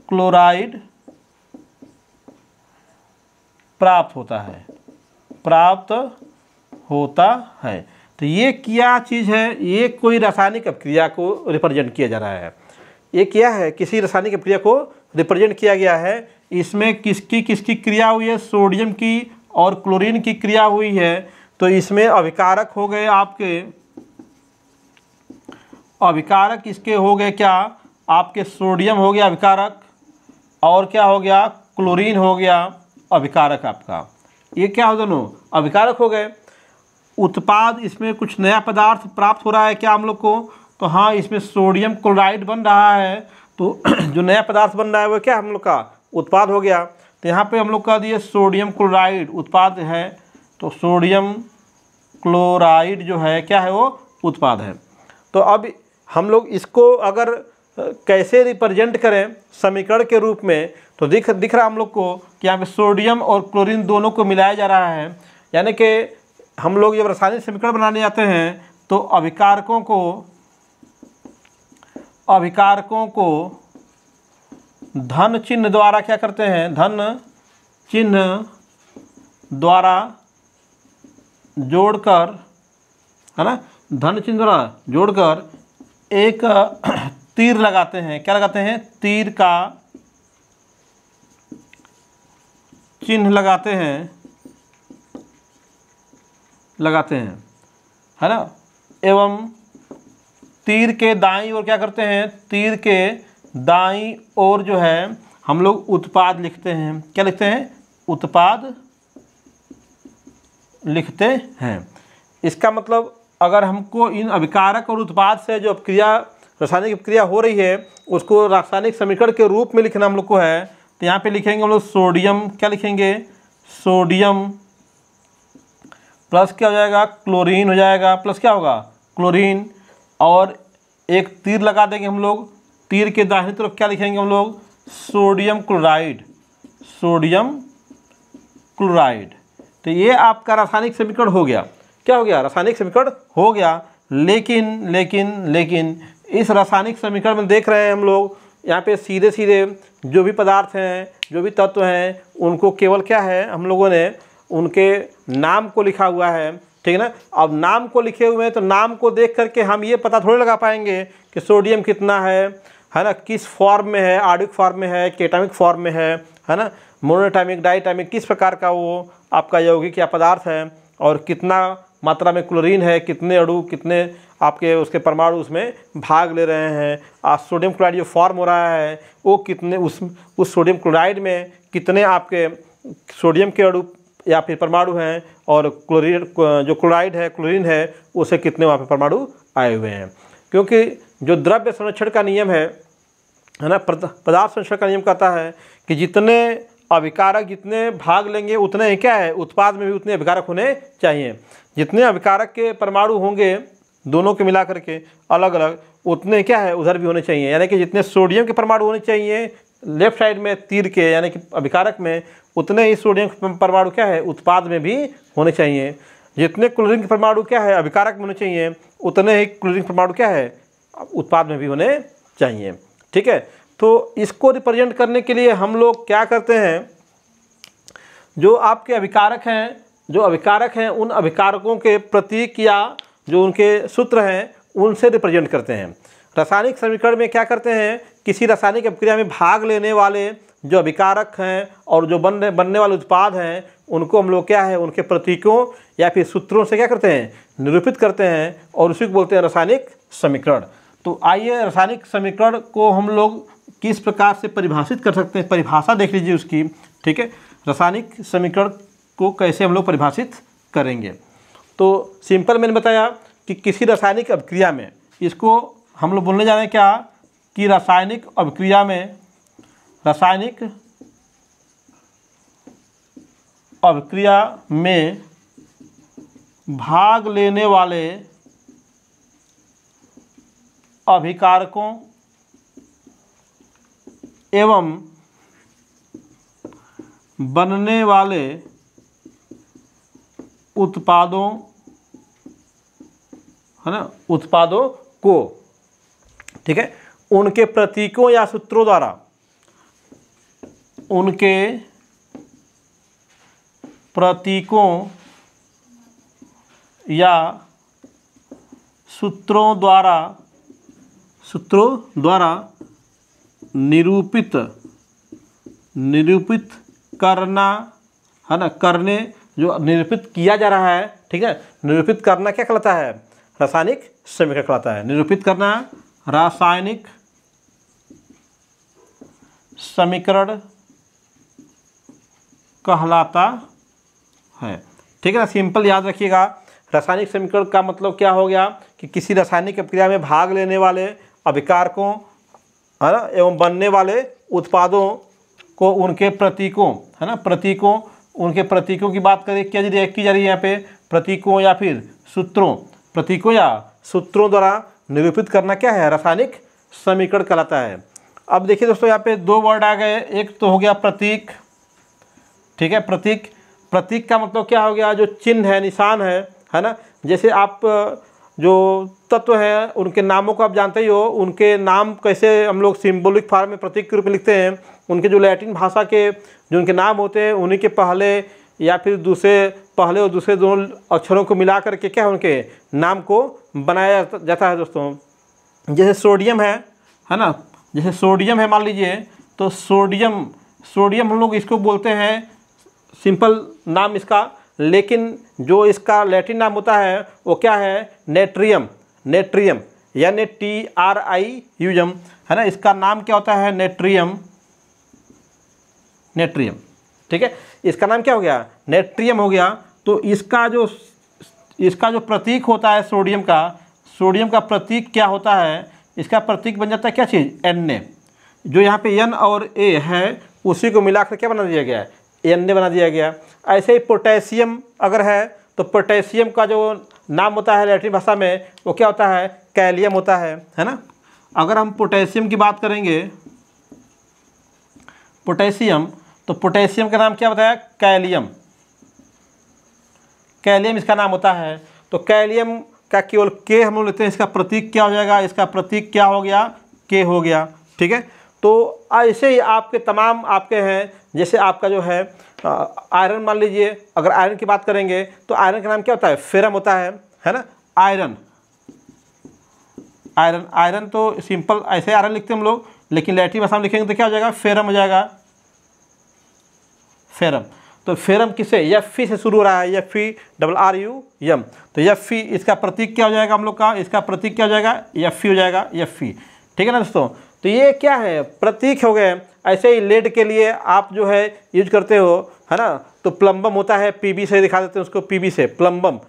A: क्लोराइड प्राप्त होता है। तो ये क्या चीज़ है, ये कोई रासायनिक अपक्रिया को रिप्रेजेंट किया जा रहा है। ये क्या है, किसी रासायनिक अपक्रिया को रिप्रेजेंट किया गया है। इसमें किसकी क्रिया हुई है, सोडियम की और क्लोरीन की क्रिया हुई है। तो इसमें अभिकारक हो गए आपके, अभिकारक इसके हो गए क्या, आपके सोडियम हो गया अभिकारक, और क्या हो गया, क्लोरीन हो गया अभिकारक आपका। ये क्या हो, दोनों अभिकारक हो गए। उत्पाद, इसमें कुछ नया पदार्थ प्राप्त हो रहा है क्या हम लोग को, तो हाँ, इसमें सोडियम क्लोराइड बन रहा है। तो जो नया पदार्थ बन रहा है वो क्या हम लोग का उत्पाद हो गया। तो यहाँ पे हम लोग कह दिए सोडियम क्लोराइड उत्पाद है, तो सोडियम क्लोराइड जो है क्या है, वो उत्पाद है। तो अब हम लोग इसको अगर कैसे रिप्रेजेंट करें समीकरण के रूप में, तो दिख रहा हम लोग को कि यहाँ पे सोडियम और क्लोरीन दोनों को मिलाया जा रहा है। यानी कि हम लोग जब रासायनिक समीकरण बनाने जाते हैं तो अभिकारकों को धन चिन्ह द्वारा क्या करते हैं, धन चिन्ह द्वारा जोड़कर, है ना, धन चिन्ह द्वारा जोड़कर एक तीर लगाते हैं। क्या लगाते हैं, तीर का चिन्ह लगाते हैं, है ना। एवं तीर के दाईं ओर क्या करते हैं, तीर के दाईं ओर जो है हम लोग उत्पाद लिखते हैं। क्या लिखते हैं, उत्पाद लिखते हैं। इसका मतलब अगर हमको इन अभिकारक और उत्पाद से जो अपक्रिया, रासायनिक अपक्रिया हो रही है, उसको रासायनिक समीकरण के रूप में लिखना हम लोग को है, तो यहाँ पे लिखेंगे हम लोग सोडियम, क्या लिखेंगे, सोडियम प्लस क्या हो जाएगा, क्लोरीन हो जाएगा, प्लस क्या होगा, क्लोरीन, और एक तीर लगा देंगे हम लोग, तीर के दाहिनी तरफ क्या लिखेंगे हम लोग, सोडियम क्लोराइड, सोडियम क्लोराइड। तो ये आपका रासायनिक समीकरण हो गया। क्या हो गया, रासायनिक समीकरण हो गया। लेकिन इस रासायनिक समीकरण में देख रहे हैं हम लोग, यहाँ पे सीधे सीधे जो भी पदार्थ हैं, जो भी तत्व हैं, उनको केवल क्या है, हम लोगों ने उनके नाम को लिखा हुआ है, ठीक है ना। अब नाम को लिखे हुए हैं तो नाम को देख करके हम ये पता थोड़ी लगा पाएंगे कि सोडियम कितना है ना, किस फॉर्म में है, आणविक फॉर्म में है, केटामिक फॉर्म में है ना, मोनोएटॉमिक, डायटॉमिक, किस प्रकार का वो आपका यौगिक या पदार्थ है और कितना मात्रा में क्लोरीन है, कितने अणु, कितने आपके उसके परमाणु उसमें भाग ले रहे हैं। सोडियम क्लोराइड जो फॉर्म हो रहा है वो कितने, उस सोडियम क्लोराइड में कितने आपके सोडियम के अणु या फिर परमाणु हैं, और क्लोरीन जो क्लोराइड है, क्लोरीन है, उसे कितने वहाँ पे परमाणु आए हुए हैं। क्योंकि जो द्रव्य संरक्षण का नियम है ना, पदार्थ संरक्षण का नियम कहता है कि जितने अभिकारक जितने भाग लेंगे उतने ही क्या है, उत्पाद में भी उतने अभिकारक होने चाहिए। जितने अभिकारक के परमाणु होंगे दोनों के मिला करके अलग अलग, उतने क्या है उधर भी होने चाहिए। यानी कि जितने सोडियम के परमाणु होने चाहिए लेफ्ट साइड में तीर के यानी कि अभिकारक में, उतने ही सोडियम के परमाणु क्या है उत्पाद में भी होने चाहिए। जितने क्लोरीन के परमाणु क्या है अभिकारक में होने चाहिए, उतने ही क्लोरीन के परमाणु क्या है उत्पाद में भी होने चाहिए। ठीक है, तो इसको रिप्रेजेंट करने के लिए हम लोग क्या करते हैं, जो आपके अभिकारक हैं उन अभिकारकों के प्रतीक या जो उनके सूत्र हैं उनसे रिप्रेजेंट करते हैं। रासायनिक समीकरण में क्या करते हैं, किसी रासायनिक अभिक्रिया में भाग लेने वाले जो अभिकारक हैं और जो बनने वाले उत्पाद हैं उनको हम लोग क्या है उनके प्रतीकों या फिर सूत्रों से क्या करते हैं, निरूपित करते हैं, और उसी को बोलते हैं रासायनिक समीकरण। तो आइए रासायनिक समीकरण को हम लोग किस प्रकार से परिभाषित कर सकते हैं, परिभाषा देख लीजिए उसकी। ठीक है, रासायनिक समीकरण को कैसे हम लोग परिभाषित करेंगे। तो सिंपल मैंने बताया कि किसी रासायनिक अभिक्रिया में, इसको हम लोग बोलने जा रहे हैं क्या कि रासायनिक अभिक्रिया में भाग लेने वाले अभिकारकों एवं बनने वाले उत्पादों है ना, उत्पादों को, ठीक है, उनके प्रतीकों या सूत्रों द्वारा, उनके प्रतीकों या सूत्रों द्वारा निरूपित करना है ना, करने, जो निरूपित किया जा रहा है। ठीक है, निरूपित करना क्या कहलाता है, रासायनिक समीकरण कहलाता है। निरूपित करना रासायनिक समीकरण कहलाता है। ठीक है ना, सिंपल याद रखिएगा। रासायनिक समीकरण का मतलब क्या हो गया कि किसी रासायनिक अभिक्रिया में भाग लेने वाले अभिकारकों है ना एवं बनने वाले उत्पादों को उनके प्रतीकों है ना, प्रतीकों, उनके प्रतीकों की बात करें क्या की जा रही है यहाँ पे, प्रतीकों या फिर सूत्रों, प्रतीकों या सूत्रों द्वारा निरूपित करना क्या है, रासायनिक समीकरण कहलाता है। अब देखिए दोस्तों यहाँ पे दो वर्ड आ गए, एक तो हो गया प्रतीक। ठीक है, प्रतीक का मतलब क्या हो गया, जो चिन्ह है, निशान है ना। जैसे आप जो तत्व हैं उनके नामों को आप जानते ही हो, उनके नाम कैसे हम लोग सिंबॉलिक फॉर्म में प्रतीक के रूप में लिखते हैं। उनके जो लैटिन भाषा के जो उनके नाम होते हैं उन्हीं के पहले या फिर पहले और दूसरे दोनों अक्षरों को मिला करके क्या है उनके नाम को बनाया जाता है दोस्तों। जैसे सोडियम है ना, जैसे सोडियम है मान लीजिए, तो सोडियम हम लोग इसको बोलते हैं सिंपल नाम इसका, लेकिन जो इसका लैटिन नाम होता है वो क्या है, नेट्रियम यानी TRIUM है ना, इसका नाम क्या होता है, नेट्रियम। ठीक है, इसका नाम क्या हो गया, नेट्रियम हो गया। तो इसका जो प्रतीक होता है सोडियम का प्रतीक क्या होता है, इसका प्रतीक बन जाता है क्या चीज़, Na। जो यहाँ पे N और A है उसी को मिलाकर क्या बना दिया गया है, Na बना दिया गया। ऐसे ही पोटेशियम अगर है तो पोटेशियम का जो नाम होता है लैटिन भाषा में वो क्या होता है, कैलियम होता है ना। अगर हम पोटेशियम की बात करेंगे, तो पोटेशियम का नाम क्या बताया, कैलियम इसका नाम होता है। तो कैलियम का केवल के हम लोग लेते हैं, इसका प्रतीक क्या हो जाएगा, इसका प्रतीक क्या हो गया, के हो गया। ठीक है, तो ऐसे ही आपके तमाम आपके हैं, जैसे आपका जो है आयरन मान लीजिए, अगर आयरन की बात करेंगे तो आयरन का नाम क्या होता है, फेरम होता है ना। आयरन तो सिंपल ऐसे आयरन लिखते हैं हम लोग, लेकिन लैटिन भाषा में लिखेंगे तो क्या हो जाएगा, फेरम हो जाएगा, फेरम। तो फेरम किसे, Fe से शुरू हो रहा है, FeRRUM। तो Fe इसका प्रतीक क्या हो जाएगा हम लोग का, इसका प्रतीक क्या हो जाएगा, Fe हो जाएगा, Fe। ठीक है ना दोस्तों। तो ये क्या है, प्रतीक हो गए। ऐसे ही लेड के लिए आप जो है यूज करते हो, है ना, तो प्लम्बम होता है, PB से दिखा देते हैं उसको, PB से प्लम्बम,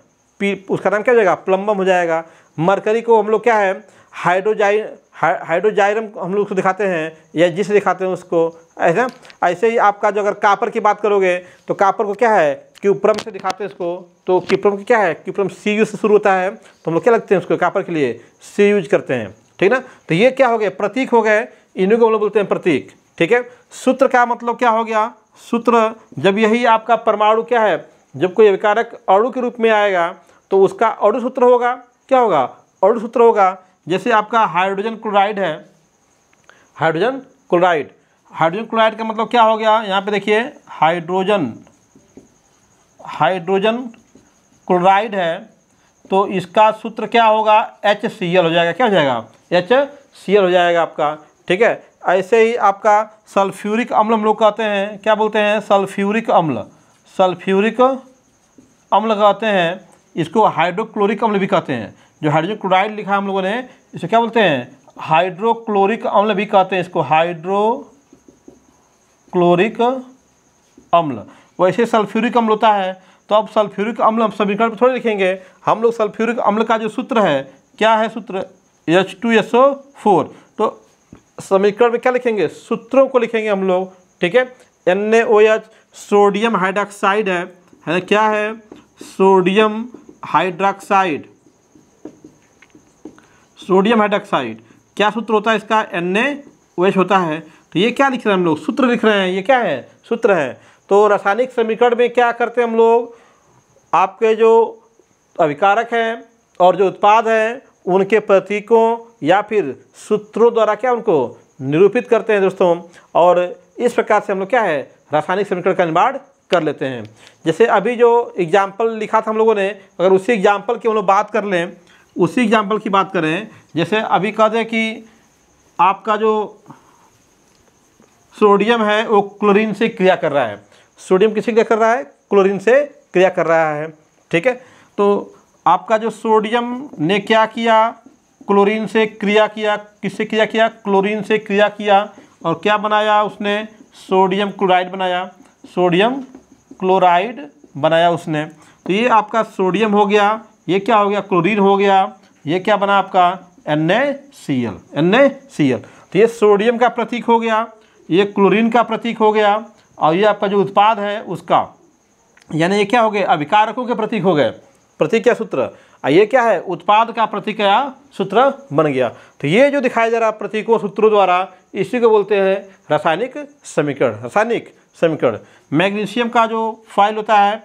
A: उसका नाम क्या हो जाएगा, प्लम्बम हो जाएगा। मरकरी को हम लोग क्या है, हाइड्रोजाइरम हम लोग उसको दिखाते हैं, या जिसे दिखाते हैं उसको, ऐसा। ऐसे ही आपका जो अगर कापर की बात करोगे तो कापर को क्या है, क्यूप्रम से दिखाते हैं इसको। तो क्यूप्रम की क्या है, क्यूप्रम Cu से शुरू होता है, तो हम लोग क्या लगते हैं उसको कापर के लिए, C यूज करते हैं। ठीक ना। तो ये क्या हो गए, प्रतीक हो गए, इन्हीं को हम लोग बोलते हैं प्रतीक। ठीक है। सूत्र का मतलब क्या हो गया, सूत्र जब यही आपका परमाणु क्या है, जब कोई अभिकारक अणु के रूप में आएगा तो उसका अणु सूत्र होगा, क्या होगा, अणु सूत्र होगा। जैसे आपका हाइड्रोजन क्लोराइड है, हाइड्रोजन क्लोराइड, हाइड्रोजन क्लोराइड का मतलब क्या हो गया, यहाँ पे देखिए हाइड्रोजन क्लोराइड है, तो इसका सूत्र क्या होगा, HCl हो जाएगा, क्या हो जाएगा, HCl हो जाएगा आपका। ठीक है। ऐसे ही आपका सल्फ्यूरिक अम्ल हम लोग कहते हैं, क्या बोलते हैं, सल्फ्यूरिक अम्ल, सल्फ्यूरिक अम्ल कहते हैं, इसको हाइड्रोक्लोरिक अम्ल भी कहते हैं। जो हाइड्रोजन क्लोराइड लिखा है हम लोगों ने, इसे क्या बोलते हैं, हाइड्रोक्लोरिक अम्ल भी कहते हैं, इसको हाइड्रोक्लोरिक अम्ल। वैसे सल्फ्यूरिक अम्ल होता है। तो अब सल्फ्यूरिक अम्ल हम समीकरण पर थोड़े लिखेंगे, हम लोग सल्फ्यूरिक अम्ल का जो सूत्र है, क्या है सूत्र, H2SO4। तो समीकरण में क्या लिखेंगे, सूत्रों को लिखेंगे हम लोग। ठीक है। NaOH सोडियम हाइड्रोक्साइड है ना, क्या है, सोडियम हाइड्रोक्साइड, सोडियम हाइड्रोक्साइड। क्या सूत्र होता है इसका, NaOH होता है। तो ये क्या लिख रहे हैं हम लोग, सूत्र लिख रहे हैं, ये क्या है, सूत्र है। तो रासायनिक समीकरण में क्या करते हैं हम लोग, आपके जो अभिकारक हैं और जो उत्पाद हैं उनके प्रतीकों या फिर सूत्रों द्वारा क्या उनको निरूपित करते हैं दोस्तों। और इस प्रकार से हम लोग क्या है, रासायनिक समीकरण का निर्माण कर लेते हैं। जैसे अभी जो एग्जाम्पल लिखा था हम लोगों ने, अगर उसी एग्जाम्पल की हम लोग बात कर लें, उसी एग्जाम्पल की बात करें, जैसे अभी कह दें कि आपका जो सोडियम है वो क्लोरीन से क्रिया कर रहा है, सोडियम किससे क्रिया कर रहा है, क्लोरीन से क्रिया कर रहा है। ठीक है। तो आपका जो सोडियम ने क्या किया, क्लोरीन से क्रिया किया, किससे क्रिया किया, क्लोरीन से क्रिया किया, और क्या बनाया उसने, सोडियम क्लोराइड बनाया, सोडियम क्लोराइड बनाया उसने। तो ये आपका सोडियम हो गया, ये क्या हो गया, क्लोरीन हो गया, ये क्या बना आपका, NaCl। तो ये सोडियम का प्रतीक हो गया, ये क्लोरीन का प्रतीक हो गया, और ये आपका जो उत्पाद है उसका, यानी ये क्या हो गए, अभिकारकों के प्रतीक हो गए, प्रतीक क्या सूत्र, ये क्या है, उत्पाद का प्रतीक या सूत्र बन गया। तो ये जो दिखाया जा रहा प्रतीकों सूत्रों द्वारा, इसी को बोलते हैं रासायनिक समीकरण, रासायनिक समीकरण। मैग्नीशियम का जो फाइल होता है,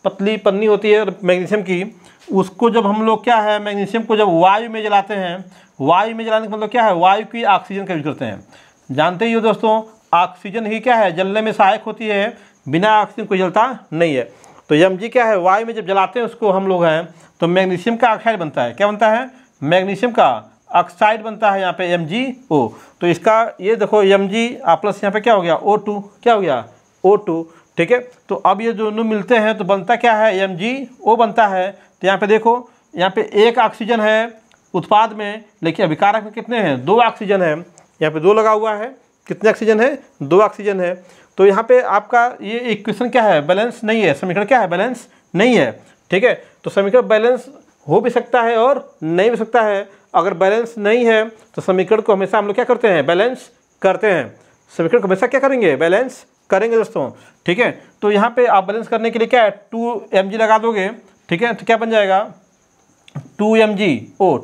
A: पतली पन्नी होती है मैग्नीशियम की, उसको जब हम लोग क्या है, मैग्नीशियम को जब वायु में जलाते हैं, वायु में जलाने का मतलब क्या है, वायु की ऑक्सीजन का यूज करते हैं। जानते ही हो दोस्तों, ऑक्सीजन ही क्या है, जलने में सहायक होती है, बिना ऑक्सीजन कोई जलता नहीं है। तो Mg क्या है, वायु में जब जलाते हैं उसको हम लोग हैं, तो मैग्नीशियम का ऑक्साइड बनता है, क्या बनता है, मैग्नीशियम का ऑक्साइड बनता है यहाँ पे MgO। तो इसका ये देखो Mg प्लस यहाँ पे क्या हो गया, O2, क्या हो गया, O2। ठीक है। तो अब ये दोनों मिलते हैं तो बनता क्या है, MgO बनता है। तो यहाँ पे देखो, यहाँ पे एक ऑक्सीजन है उत्पाद में, लेकिन अभिकारक में कितने हैं, 2 ऑक्सीजन है, यहाँ पे 2 लगा हुआ है, कितने ऑक्सीजन है, 2 ऑक्सीजन है। तो यहाँ पे आपका ये इक्वेशन क्या है, बैलेंस नहीं है, समीकरण क्या है, बैलेंस नहीं है। ठीक है। तो समीकरण बैलेंस हो भी सकता है और नहीं भी सकता है। अगर बैलेंस नहीं है तो समीकरण को हमेशा हम लोग क्या करते हैं, बैलेंस करते हैं, समीकरण को हमेशा क्या करेंगे, बैलेंस करेंगे दोस्तों। ठीक है। तो यहाँ पे आप बैलेंस करने के लिए क्या है, 2Mg लगा दोगे। ठीक है। तो क्या बन जाएगा, 2MgO।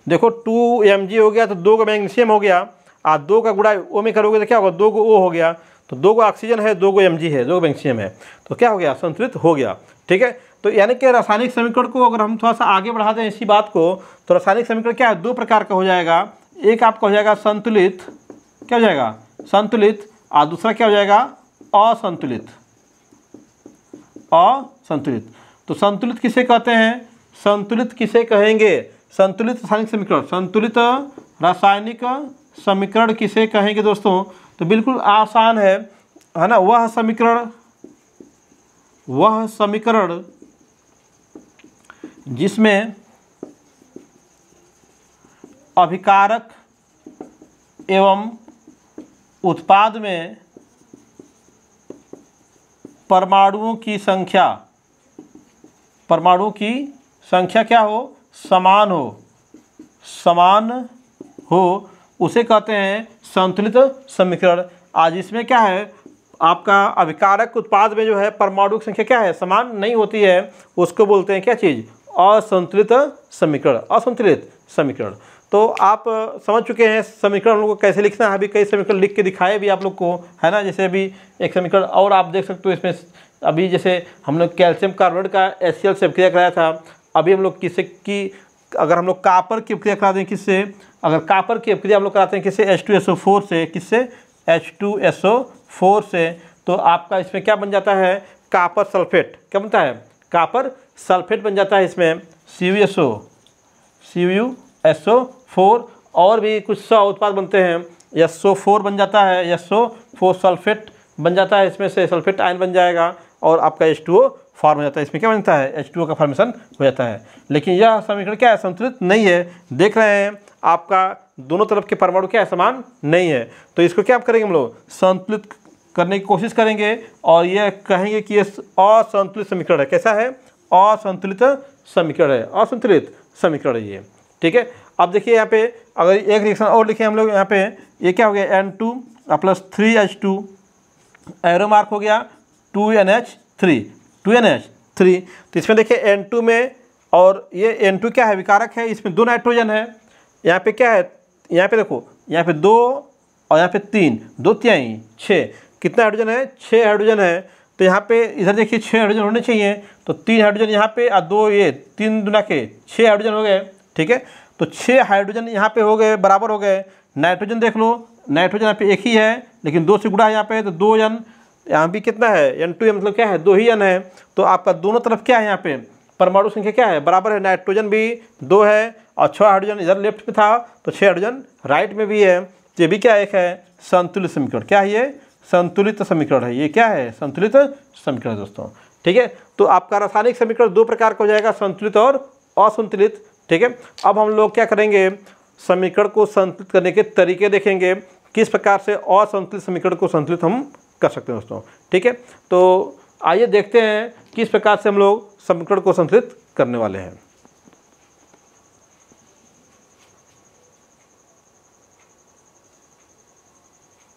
A: देखो 2Mg हो गया तो 2 का मैग्नीशियम हो गया, 2 का गुणा O में करोगे तो क्या होगा, 2 को O हो गया, तो 2 को ऑक्सीजन है, 2 को Mg है, 2 को मैग्नीशियम है, तो क्या हो गया, संतुलित हो गया। ठीक है। तो यानी कि रासायनिक समीकरण को अगर हम थोड़ा सा आगे बढ़ा दें इसी बात को, तो रासायनिक समीकरण क्या है, 2 प्रकार का हो जाएगा। एक आपका हो जाएगा संतुलित, क्या हो जाएगा, संतुलित, और दूसरा क्या हो जाएगा, असंतुलित, असंतुलित। तो संतुलित किसे कहते हैं, संतुलित किसे कहेंगे, संतुलित रासायनिक समीकरण, संतुलित रासायनिक समीकरण किसे कहेंगे दोस्तों। तो बिल्कुल आसान है ना, वह समीकरण वह समीकरण जिसमें अभिकारक एवं उत्पाद में परमाणुओं की संख्या क्या हो, समान हो, उसे कहते हैं संतुलित समीकरण। आज इसमें क्या है, आपका अभिकारक उत्पाद में जो है परमाणु की संख्या क्या है, समान नहीं होती है, उसको बोलते हैं क्या चीज़, असंतुलित समीकरण, असंतुलित समीकरण। तो आप समझ चुके हैं समीकरण हम लोग को कैसे लिखना है। अभी कई समीकरण लिख के दिखाए भी आप लोग को, है ना। जैसे अभी एक समीकरण और आप देख सकते हो इसमें, अभी जैसे हम लोग कैल्शियम कार्बोनेट का HCl से अभिक्रिया कराया था। अभी हम लोग किससे की, अगर हम लोग कापर की अभिक्रिया करा दें किससे, अगर कापर की अभिक्रिया हम लोग कराते हैं किससे, H2SO4 से, किससे, H2SO4 से, तो आपका इसमें क्या बन जाता है, कापर सल्फेट। क्या बनता है, कापर सल्फेट बन जाता है इसमें, CuSO4, और भी कुछ 100 उत्पाद बनते हैं, SO4 बन जाता है, SO4 सल्फेट बन जाता है, इसमें से सल्फेट आयन बन जाएगा और आपका H2O फॉर्म हो जाता है। इसमें क्या बनता है, H2O का फॉर्मेशन हो जाता है। लेकिन यह समीकरण क्या है, संतुलित नहीं है। देख रहे हैं आपका दोनों तरफ के परमाणु क्या है, समान नहीं है। तो इसको क्या करेंगे हम लोग, संतुलित करने की कोशिश करेंगे और यह कहेंगे कि ये असंतुलित समीकरण है। कैसा है, असंतुलित समीकरण है, असंतुलित समीकरण है ये, ठीक है। अब देखिए यहाँ पे अगर एक रिएक्शन और लिखे हम लोग यहाँ पे, ये क्या हो गया, N2 + 3H2, एरो मार्क हो गया 2NH3। तो इसमें देखिए N2 में, और ये N2 क्या है, विकारक है, इसमें 2 नाइट्रोजन है। यहाँ पे क्या है, यहाँ पे देखो, यहाँ पे 2 और यहाँ पे 3, 2 3 6, कितना हाइड्रोजन है, 6 हाइड्रोजन है। तो यहाँ पे इधर देखिए 6 हाइड्रोजन होने चाहिए, तो 3 हाइड्रोजन यहाँ पे और 2 ये, 3 दूना के 6 हाइड्रोजन हो गए, ठीक है। तो 6 हाइड्रोजन यहाँ पे हो गए, बराबर हो गए। नाइट्रोजन देख लो, नाइट्रोजन यहाँ पे एक ही है, लेकिन 2 से गुणा है यहाँ पे, तो 2 N, यहाँ भी कितना है, N2 मतलब क्या है, 2 ही N है। तो आपका दोनों तरफ क्या है, यहाँ पे परमाणु संख्या क्या है, बराबर है। नाइट्रोजन भी 2 है और 6 हाइड्रोजन इधर लेफ्ट में था, तो 6 हाइड्रोजन राइट में भी है। ये भी क्या एक है, संतुलित समीकरण। क्या है ये, संतुलित समीकरण है। ये क्या है, संतुलित समीकरण दोस्तों, ठीक है। तो आपका रासायनिक समीकरण 2 प्रकार का हो जाएगा, संतुलित और असंतुलित, ठीक है। अब हम लोग क्या करेंगे, समीकरण को संतुलित करने के तरीके देखेंगे, किस प्रकार से असंतुलित समीकरण को संतुलित हम कर सकते हैं दोस्तों, ठीक है। तो आइए देखते हैं किस प्रकार से हम लोग समीकरण को संतुलित करने वाले हैं।